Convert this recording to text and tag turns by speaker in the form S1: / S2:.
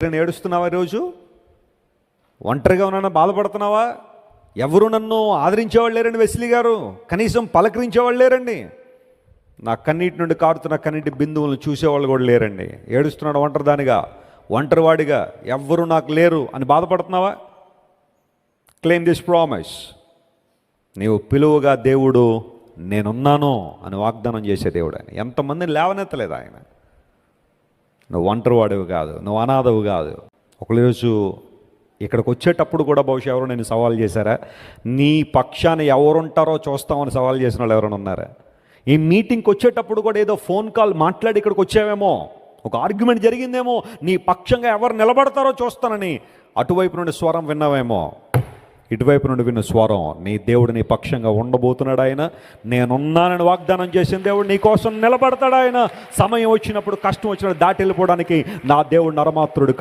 S1: ఏడుస్తున్నావా ఈరోజు? ఒంటరిగా ఉన్నానని బాధపడుతున్నావా? ఎవరు నన్ను ఆదరించేవాళ్ళు లేరండి. వెస్లీ గారు కనీసం పలకరించేవాళ్ళు లేరండి. నా కన్నీటి నుండి కారుతున్న కన్నీటి బిందువులను చూసేవాళ్ళు కూడా లేరండి. ఏడుస్తున్నాడు ఒంటరిదానిగా, ఒంటరివాడిగా, ఎవ్వరూ నాకు లేరు అని బాధపడుతున్నావా? Claim this promise. నీవు పిలువగా దేవుడు నేనున్నాను అని వాగ్దానం చేసే దేవుడు ఆయన. ఎంతమందిని లేవనెత్తలేదు ఆయన. నువ్వు ఒంటరివాడివి కాదు, నువ్వు అనాథవు కాదు. ఒకరోజు ఇక్కడికి వచ్చేటప్పుడు కూడా బహుశా ఎవరు నేను సవాల్ చేశారా? నీ పక్షాన ఎవరుంటారో చూస్తామని సవాల్ చేసిన వాళ్ళు ఎవరైనా ఉన్నారా? ఈ మీటింగ్కి వచ్చేటప్పుడు కూడా ఏదో ఫోన్ కాల్ మాట్లాడి ఇక్కడికి వచ్చావేమో, ఒక ఆర్గ్యుమెంట్ జరిగిందేమో, నీ పక్షంగా ఎవరు నిలబడతారో చూస్తానని అటువైపు నుండి స్వరం విన్నావేమో. ఇటువైపు నుండి విన్న స్వరం, నీ దేవుడు నీ పక్షంగా ఉండబోతున్నాడు ఆయన. నేనున్నానని వాగ్దానం చేసిన దేవుడు నీ కోసం నిలబడతాడు ఆయన. సమయం వచ్చినప్పుడు, కష్టం వచ్చినప్పుడు దాటి వెళ్ళిపోవడానికి నా దేవుడు నరమాత్రుడు కాదు.